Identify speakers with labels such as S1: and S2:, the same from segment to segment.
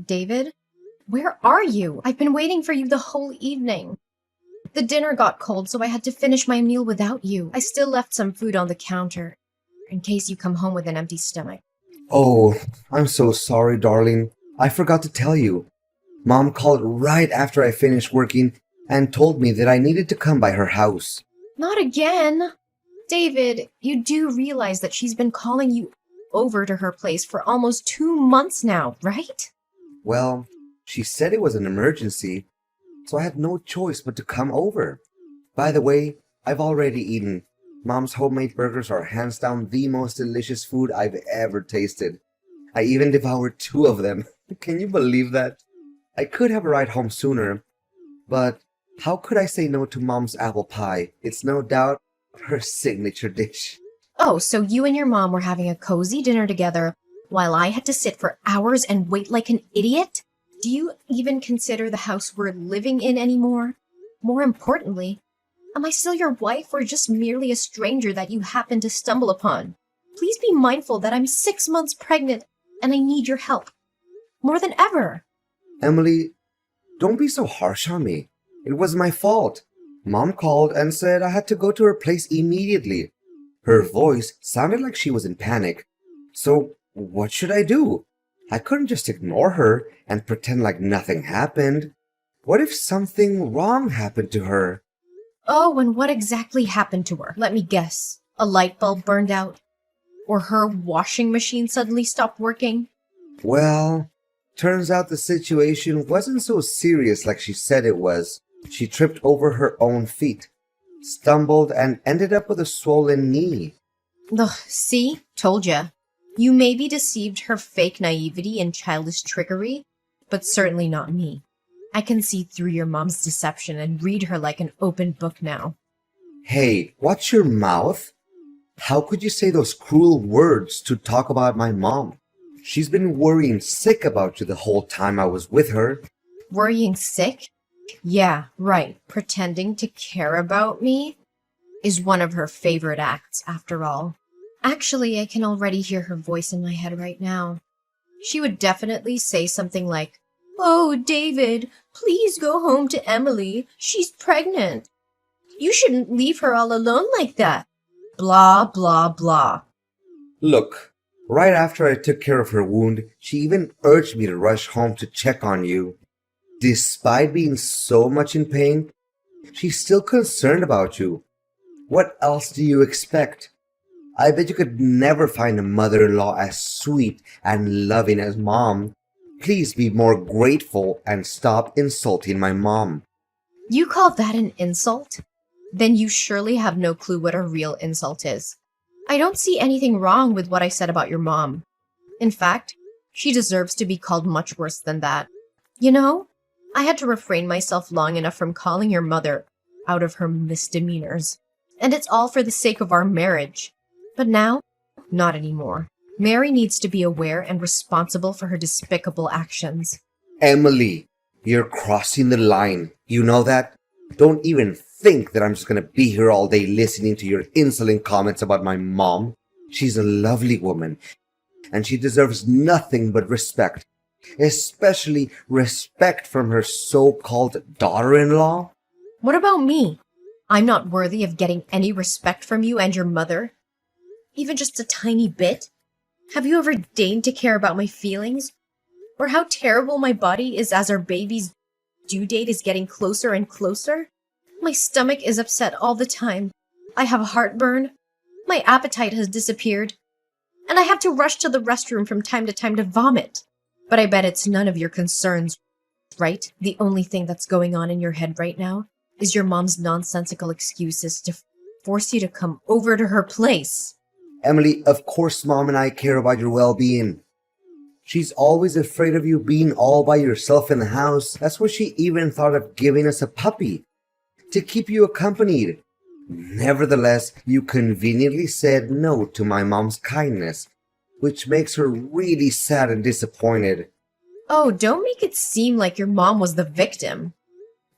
S1: David? Where are you? I've been waiting for you the whole evening. The dinner got cold, so I had to finish my meal without you. I still left some food on the counter, in case you come home with an empty stomach.
S2: Oh, I'm so sorry, darling. I forgot to tell you. Mom called right after I finished working and told me that I needed to come by her house.
S1: Not again! David, you do realize that she's been calling you over to her place for almost 2 months now, right?
S2: Well, she said it was an emergency, so I had no choice but to come over. By the way, I've already eaten. Mom's homemade burgers are hands down the most delicious food I've ever tasted. I even devoured 2 of them. Can you believe that? I could have a ride home sooner, but how could I say no to Mom's apple pie? It's no doubt her signature dish.
S1: Oh, so you and your mom were having a cozy dinner together while I had to sit for hours and wait like an idiot? Do you even consider the house we're living in anymore? More importantly, am I still your wife or just merely a stranger that you happen to stumble upon? Please be mindful that I'm 6 months pregnant and I need your help. More than ever.
S2: Emily, don't be so harsh on me. It was my fault. Mom called and said I had to go to her place immediately. Her voice sounded like she was in panic. So, what should I do? I couldn't just ignore her and pretend like nothing happened. What if something wrong happened to her?
S1: Oh, and what exactly happened to her? Let me guess. A light bulb burned out? Or her washing machine suddenly stopped working?
S2: Well, turns out the situation wasn't so serious like she said it was. She tripped over her own feet, stumbled, and ended up with a swollen knee.
S1: Ugh, see? Told ya. You maybe deceived her fake naivety and childish trickery, but certainly not me. I can see through your mom's deception and read her like an open book now.
S2: Hey, watch your mouth. How could you say those cruel words to talk about my mom? She's been worrying sick about you the whole time I was with her.
S1: Worrying sick? Yeah, right. Pretending to care about me is one of her favorite acts, after all. Actually, I can already hear her voice in my head right now. She would definitely say something like, "Oh, David, please go home to Emily. She's pregnant. You shouldn't leave her all alone like that. Blah, blah, blah."
S2: Look, right after I took care of her wound, she even urged me to rush home to check on you. Despite being so much in pain, she's still concerned about you. What else do you expect? I bet you could never find a mother-in-law as sweet and loving as Mom. Please be more grateful and stop insulting my mom.
S1: You call that an insult? Then you surely have no clue what a real insult is. I don't see anything wrong with what I said about your mom. In fact, she deserves to be called much worse than that. You know, I had to refrain myself long enough from calling your mother out of her misdemeanors. And it's all for the sake of our marriage. But now, not anymore. Mary needs to be aware and responsible for her despicable actions.
S2: Emily, you're crossing the line. You know that? Don't even think that I'm just gonna be here all day listening to your insolent comments about my mom. She's a lovely woman, and she deserves nothing but respect. Especially respect from her so-called daughter-in-law.
S1: What about me? I'm not worthy of getting any respect from you and your mother? Even just a tiny bit? Have you ever deigned to care about my feelings? Or how terrible my body is as our baby's due date is getting closer and closer? My stomach is upset all the time. I have heartburn. My appetite has disappeared. And I have to rush to the restroom from time to vomit. But I bet it's none of your concerns, right? The only thing that's going on in your head right now is your mom's nonsensical excuses to force you to come over to her place.
S2: Emily, of course Mom and I care about your well-being. She's always afraid of you being all by yourself in the house. That's why she even thought of giving us a puppy, to keep you accompanied. Nevertheless, you conveniently said no to my mom's kindness, which makes her really sad and disappointed.
S1: Oh, don't make it seem like your mom was the victim.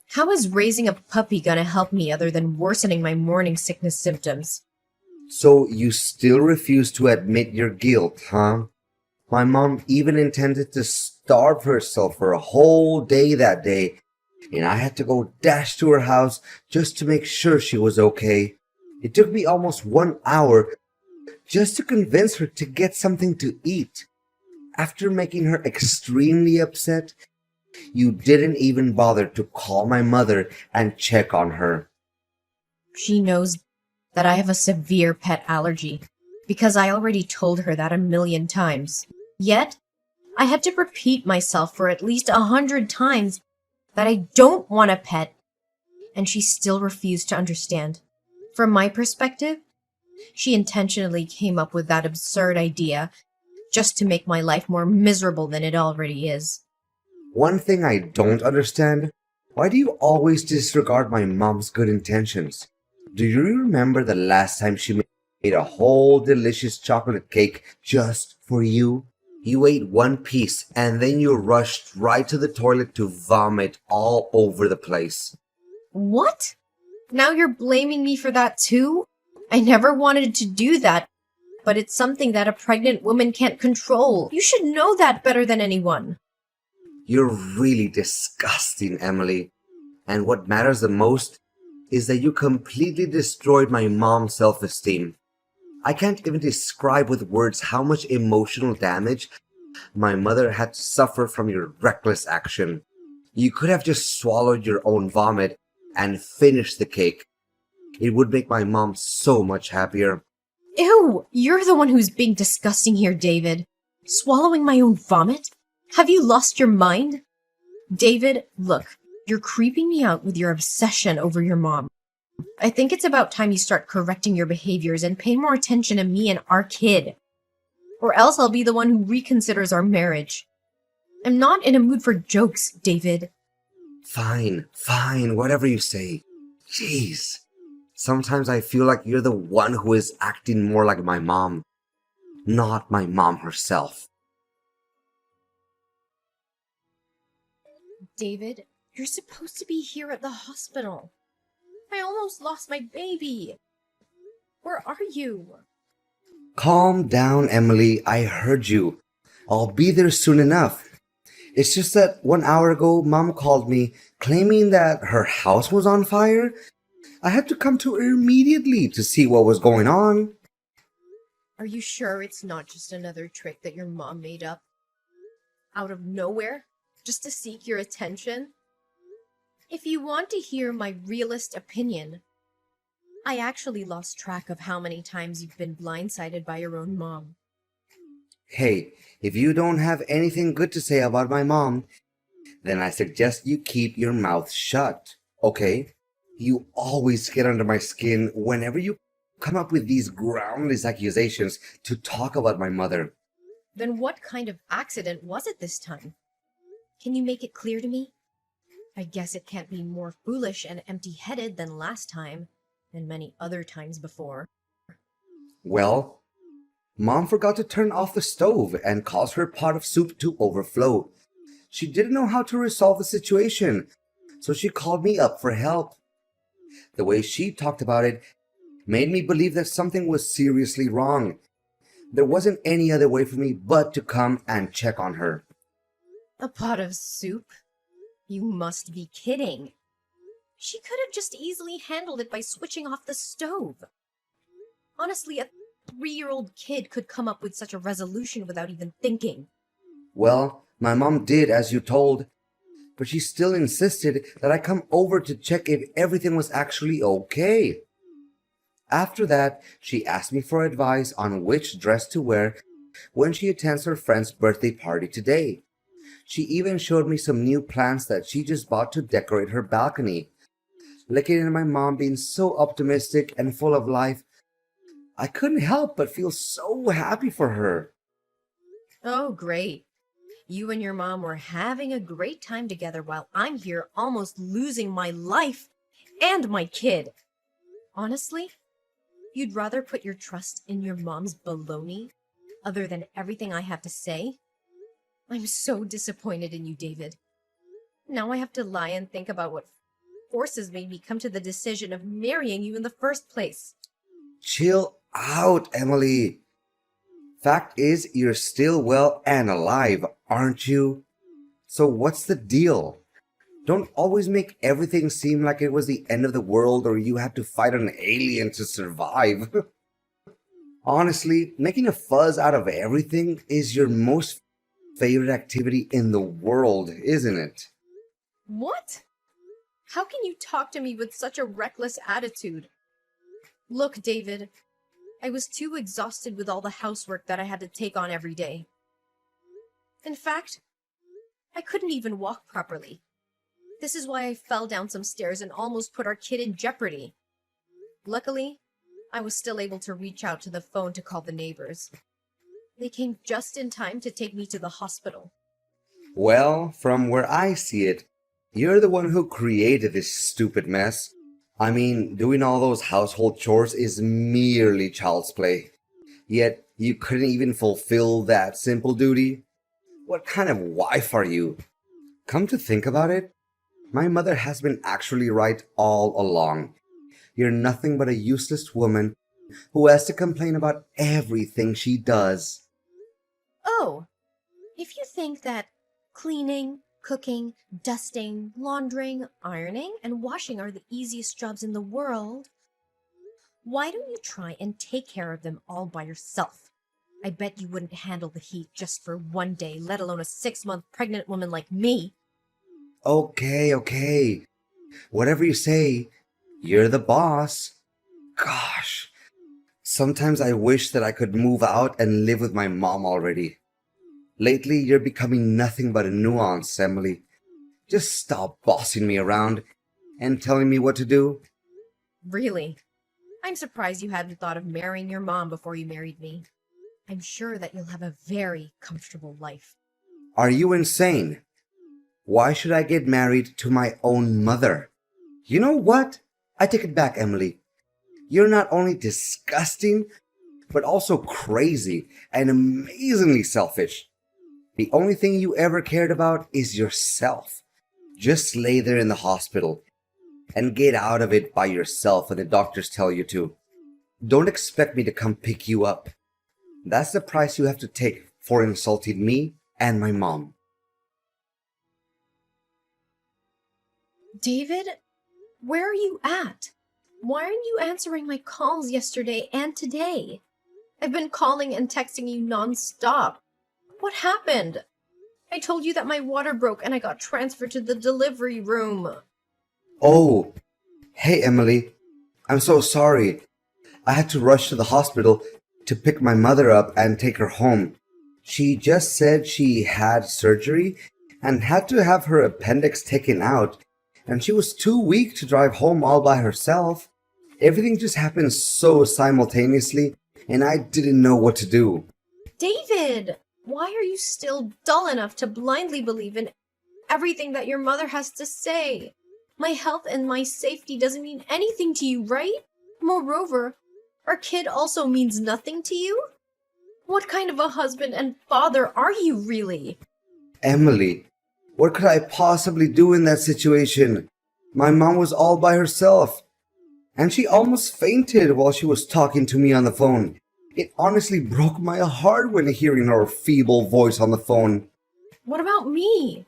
S1: How is raising a puppy gonna help me other than worsening my morning sickness symptoms?
S2: So you still refuse to admit your guilt, huh? My mom even intended to starve herself for a whole day that day, and I had to go dash to her house just to make sure she was okay. It took me almost 1 hour just to convince her to get something to eat. After making her extremely upset, you didn't even bother to call my mother and check on her.
S1: She knows that I have a severe pet allergy because I already told her that a million times. Yet, I had to repeat myself for at least 100 times that I don't want a pet, and she still refused to understand. From my perspective, she intentionally came up with that absurd idea just to make my life more miserable than it already is.
S2: One thing I don't understand, why do you always disregard my mom's good intentions? Do you remember the last time she made a whole delicious chocolate cake just for you? You ate one piece and then you rushed right to the toilet to vomit all over the place.
S1: What? Now you're blaming me for that too? I never wanted to do that, but it's something that a pregnant woman can't control. You should know that better than anyone.
S2: You're really disgusting, Emily. And what matters the most is that you completely destroyed my mom's self-esteem. I can't even describe with words how much emotional damage my mother had to suffer from your reckless action. You could have just swallowed your own vomit and finished the cake. It would make my mom so much happier.
S1: Ew, you're the one who's being disgusting here, David. Swallowing my own vomit? Have you lost your mind? David, look, you're creeping me out with your obsession over your mom. I think it's about time you start correcting your behaviors and pay more attention to me and our kid. Or else I'll be the one who reconsiders our marriage. I'm not in a mood for jokes, David.
S2: Fine, whatever you say. Jeez. Sometimes I feel like you're the one who is acting more like my mom, not my mom herself.
S1: David, you're supposed to be here at the hospital. I almost lost my baby. Where are you?
S2: Calm down, Emily. I heard you. I'll be there soon enough. It's just that 1 hour ago, Mom called me claiming that her house was on fire. I had to come to her immediately to see what was going on.
S1: Are you sure it's not just another trick that your mom made up? Out of nowhere? Just to seek your attention? If you want to hear my realist opinion, I actually lost track of how many times you've been blindsided by your own mom.
S2: Hey, if you don't have anything good to say about my mom, then I suggest you keep your mouth shut, okay? You always get under my skin whenever you come up with these groundless accusations to talk about my mother.
S1: Then what kind of accident was it this time? Can you make it clear to me? I guess it can't be more foolish and empty-headed than last time, and many other times before.
S2: Well, Mom forgot to turn off the stove and caused her pot of soup to overflow. She didn't know how to resolve the situation, so she called me up for help. The way she talked about it made me believe that something was seriously wrong. There wasn't any other way for me but to come and check on her.
S1: A pot of soup? You must be kidding. She could have just easily handled it by switching off the stove. Honestly, a 3-year-old kid could come up with such a resolution without even thinking.
S2: Well, my mom did as you told, but she still insisted that I come over to check if everything was actually okay. After that, she asked me for advice on which dress to wear when she attends her friend's birthday party today. She even showed me some new plants that she just bought to decorate her balcony. Looking at my mom being so optimistic and full of life, I couldn't help but feel so happy for her.
S1: Oh, great. You and your mom were having a great time together while I'm here almost losing my life and my kid. Honestly, you'd rather put your trust in your mom's baloney other than everything I have to say? I'm so disappointed in you, David. Now I have to lie and think about what forces made me come to the decision of marrying you in the first place.
S2: Chill out, Emily. Fact is, you're still well and alive, aren't you? So what's the deal? Don't always make everything seem like it was the end of the world or you had to fight an alien to survive. Honestly, making a fuzz out of everything is your most favorite activity in the world, isn't it?
S1: What? How can you talk to me with such a reckless attitude? Look, David, I was too exhausted with all the housework that I had to take on every day. In fact, I couldn't even walk properly. This is why I fell down some stairs and almost put our kid in jeopardy. Luckily, I was still able to reach out to the phone to call the neighbors. They came just in time to take me to the hospital.
S2: Well, from where I see it, you're the one who created this stupid mess. I mean, doing all those household chores is merely child's play. Yet, you couldn't even fulfill that simple duty? What kind of wife are you? Come to think about it, my mother has been actually right all along. You're nothing but a useless woman who has to complain about everything she does.
S1: Oh, if you think that cleaning, cooking, dusting, laundering, ironing, and washing are the easiest jobs in the world, why don't you try and take care of them all by yourself? I bet you wouldn't handle the heat just for one day, let alone a 6-month pregnant woman like me.
S2: Okay. Whatever you say, you're the boss. Gosh, sometimes I wish that I could move out and live with my mom already. Lately, you're becoming nothing but a nuance, Emily. Just stop bossing me around and telling me what to do.
S1: Really? I'm surprised you hadn't thought of marrying your mom before you married me. I'm sure that you'll have a very comfortable life.
S2: Are you insane? Why should I get married to my own mother? You know what? I take it back, Emily. You're not only disgusting, but also crazy and amazingly selfish. The only thing you ever cared about is yourself. Just lay there in the hospital and get out of it by yourself when the doctors tell you to. Don't expect me to come pick you up. That's the price you have to take for insulting me and my mom.
S1: David, where are you at? Why aren't you answering my calls yesterday and today? I've been calling and texting you nonstop. What happened? I told you that my water broke and I got transferred to the delivery room.
S2: Oh, hey Emily. I'm so sorry. I had to rush to the hospital to pick my mother up and take her home. She just said she had surgery and had to have her appendix taken out, and she was too weak to drive home all by herself. Everything just happened so simultaneously, and I didn't know what to do.
S1: David, why are you still dull enough to blindly believe in everything that your mother has to say? My health and my safety doesn't mean anything to you, right? Moreover, our kid also means nothing to you? What kind of a husband and father are you really?
S2: Emily, what could I possibly do in that situation? My mom was all by herself, and she almost fainted while she was talking to me on the phone. It honestly broke my heart when hearing her feeble voice on the phone.
S1: What about me?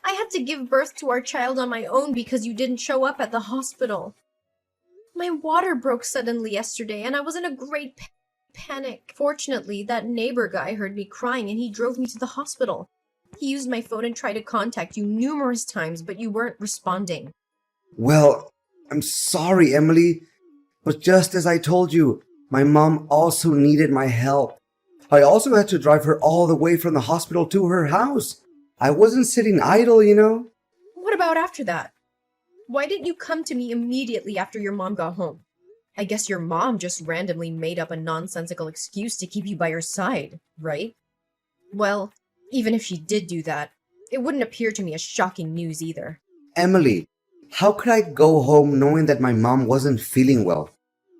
S1: I had to give birth to our child on my own because you didn't show up at the hospital. My water broke suddenly yesterday and I was in a great panic. Fortunately, that neighbor guy heard me crying and he drove me to the hospital. He used my phone and tried to contact you numerous times, but you weren't responding.
S2: Well, I'm sorry, Emily, but just as I told you, my mom also needed my help. I also had to drive her all the way from the hospital to her house. I wasn't sitting idle, you know.
S1: What about after that? Why didn't you come to me immediately after your mom got home? I guess your mom just randomly made up a nonsensical excuse to keep you by your side, right? Well, even if she did do that, it wouldn't appear to me as shocking news either.
S2: Emily, how could I go home knowing that my mom wasn't feeling well?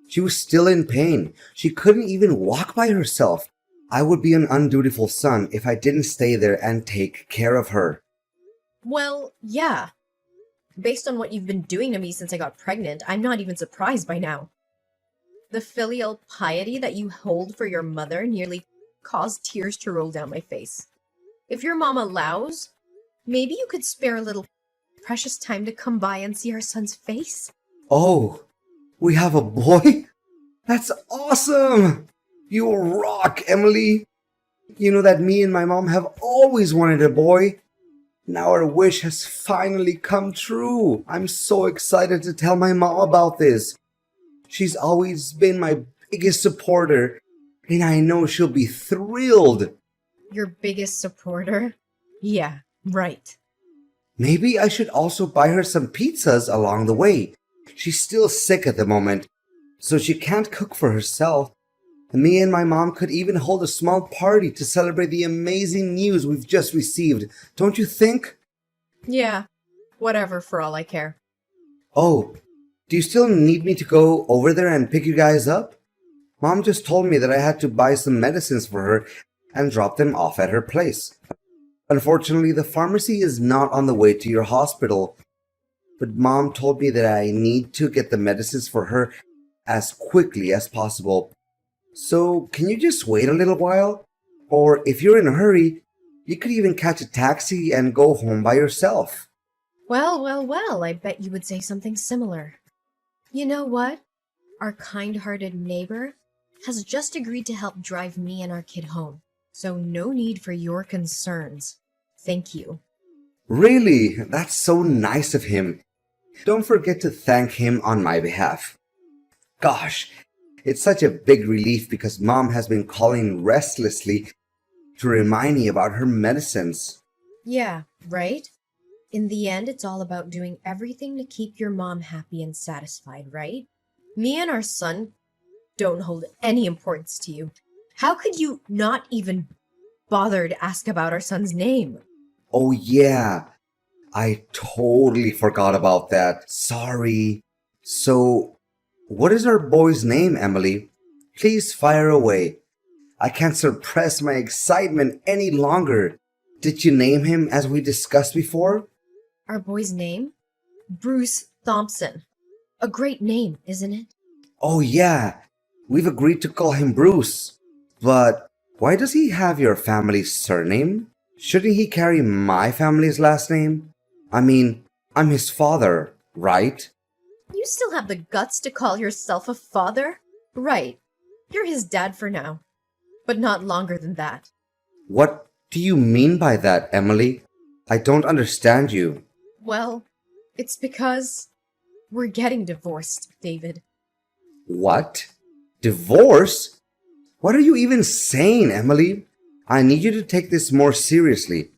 S2: She was still in pain. She couldn't even walk by herself. I would be an undutiful son if I didn't stay there and take care of her.
S1: Well, yeah. Based on what you've been doing to me since I got pregnant, I'm not even surprised by now. The filial piety that you hold for your mother nearly cause tears to roll down my face. If your mom allows, maybe you could spare a little precious time to come by and see our son's face?
S2: Oh, we have a boy? That's awesome! You rock, Emily! You know that me and my mom have always wanted a boy. Now our wish has finally come true. I'm so excited to tell my mom about this. She's always been my biggest supporter, and I know she'll be thrilled.
S1: Your biggest supporter? Yeah, right.
S2: Maybe I should also buy her some pizzas along the way. She's still sick at the moment, so she can't cook for herself. Me and my mom could even hold a small party to celebrate the amazing news we've just received, don't you think?
S1: Yeah, whatever for all I care.
S2: Oh, do you still need me to go over there and pick you guys up? Mom just told me that I had to buy some medicines for her and drop them off at her place. Unfortunately, the pharmacy is not on the way to your hospital, but Mom told me that I need to get the medicines for her as quickly as possible. So, can you just wait a little while? Or if you're in a hurry, you could even catch a taxi and go home by yourself.
S1: Well, I bet you would say something similar. You know what? Our kind-hearted neighbor has just agreed to help drive me and our kid home, so no need for your concerns. Thank you.
S2: Really? That's so nice of him. Don't forget to thank him on my behalf. Gosh, it's such a big relief because Mom has been calling restlessly to remind me about her medicines.
S1: Yeah, right? In the end, it's all about doing everything to keep your mom happy and satisfied, right? Me and our son don't hold any importance to you. How could you not even bother to ask about our son's name?
S2: Oh yeah, I totally forgot about that. Sorry. So, what is our boy's name, Emily? Please fire away. I can't suppress my excitement any longer. Did you name him as we discussed before?
S1: Our boy's name? Bruce Thompson. A great name, isn't it?
S2: Oh yeah, we've agreed to call him Bruce. But why does he have your family's surname? Shouldn't he carry my family's last name? I mean, I'm his father, right?
S1: You still have the guts to call yourself a father? Right. You're his dad for now. But not longer than that.
S2: What do you mean by that, Emily? I don't understand you.
S1: Well, it's because we're getting divorced, David.
S2: What? Divorce? What are you even saying, Emily? I need you to take this more seriously.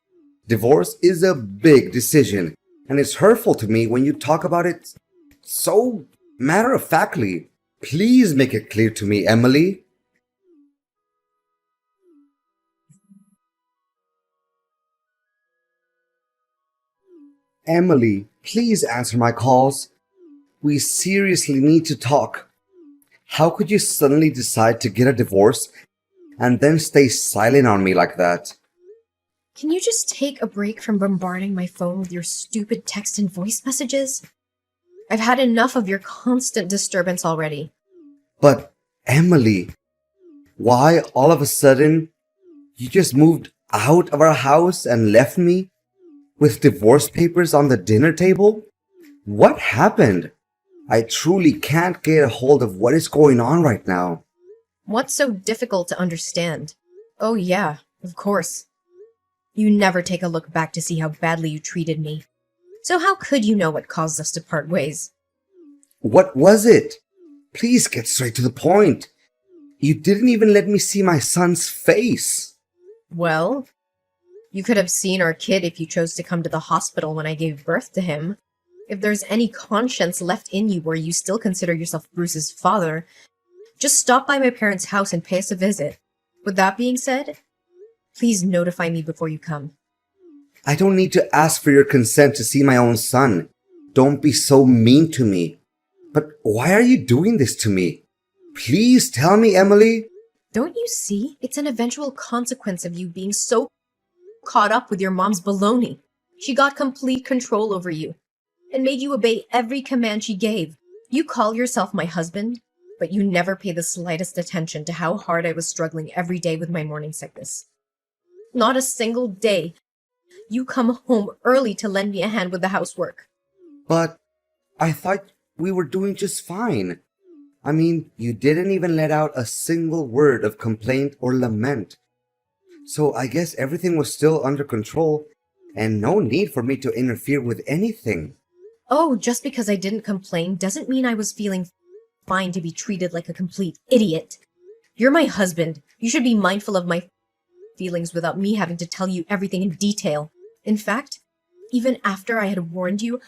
S2: Divorce is a big decision, and it's hurtful to me when you talk about it so matter-of-factly. Please make it clear to me, Emily. Emily, please answer my calls. We seriously need to talk. How could you suddenly decide to get a divorce and then stay silent on me like that?
S1: Can you just take a break from bombarding my phone with your stupid text and voice messages? I've had enough of your constant disturbance already.
S2: But, Emily, why all of a sudden you just moved out of our house and left me with divorce papers on the dinner table? What happened? I truly can't get a hold of what is going on right now.
S1: What's so difficult to understand? Oh yeah, of course. You never take a look back to see how badly you treated me. So how could you know what caused us to part ways?
S2: What was it? Please get straight to the point. You didn't even let me see my son's face.
S1: Well, you could have seen our kid if you chose to come to the hospital when I gave birth to him. If there's any conscience left in you where you still consider yourself Bruce's father, just stop by my parents' house and pay us a visit. With that being said, please notify me before you come.
S2: I don't need to ask for your consent to see my own son. Don't be so mean to me. But why are you doing this to me? Please tell me, Emily.
S1: Don't you see? It's an eventual consequence of you being so caught up with your mom's baloney. She got complete control over you and made you obey every command she gave. You call yourself my husband, but you never pay the slightest attention to how hard I was struggling every day with my morning sickness. Not a single day. You come home early to lend me a hand with the housework.
S2: But I thought we were doing just fine. I mean, you didn't even let out a single word of complaint or lament. So I guess everything was still under control and no need for me to interfere with anything.
S1: Oh, just because I didn't complain doesn't mean I was feeling fine to be treated like a complete idiot. You're my husband. You should be mindful of my feelings without me having to tell you everything in detail. In fact, even after I had warned you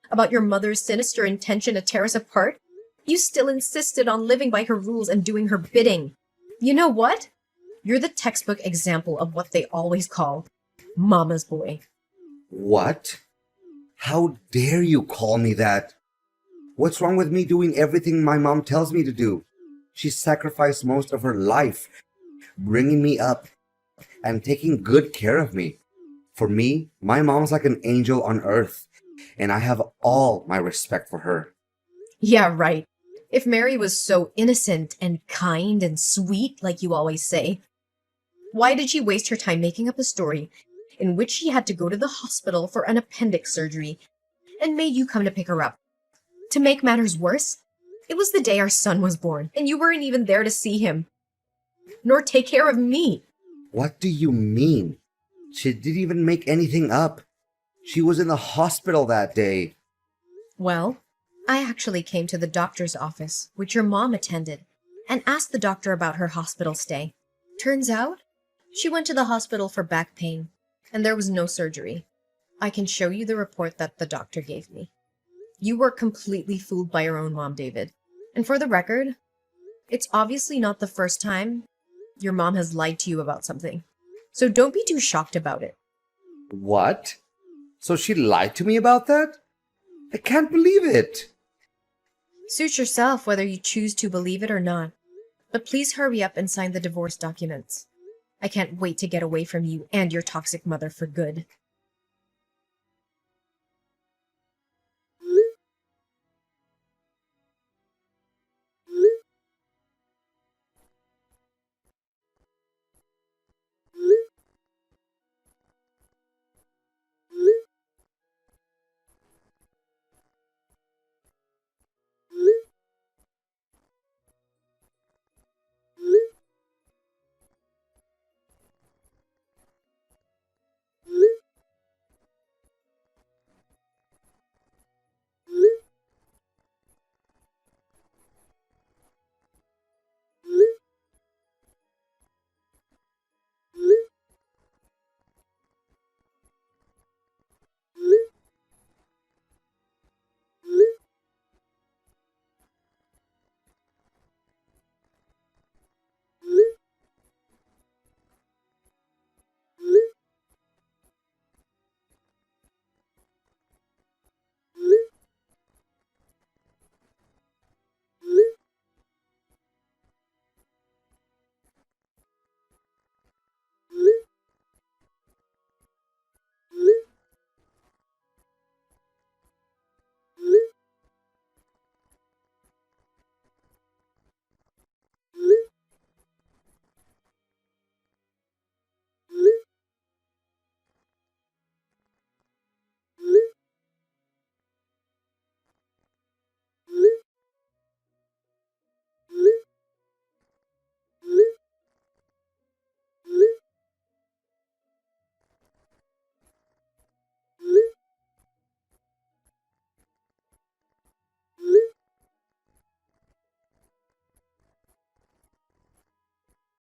S1: about your mother's sinister intention to tear us apart, you still insisted on living by her rules and doing her bidding. You know what? You're the textbook example of what they always call mama's boy.
S2: What? How dare you call me that? What's wrong with me doing everything my mom tells me to do? She sacrificed most of her life bringing me up and taking good care of me. For me, my mom's like an angel on earth, and I have all my respect for her.
S1: Yeah, right. If Mary was so innocent and kind and sweet, like you always say, why did she waste her time making up a story in which she had to go to the hospital for an appendix surgery and made you come to pick her up? To make matters worse, it was the day our son was born, and you weren't even there to see him, nor take care of me.
S2: What do you mean? She didn't even make anything up. She was in the hospital that day.
S1: Well, I actually came to the doctor's office, which your mom attended, and asked the doctor about her hospital stay. Turns out, she went to the hospital for back pain, and there was no surgery. I can show you the report that the doctor gave me. You were completely fooled by your own mom, David. And for the record, it's obviously not the first time your mom has lied to you about something. So don't be too shocked about it.
S2: What? So she lied to me about that? I can't believe it.
S1: Suit yourself whether you choose to believe it or not. But please hurry up and sign the divorce documents. I can't wait to get away from you and your toxic mother for good.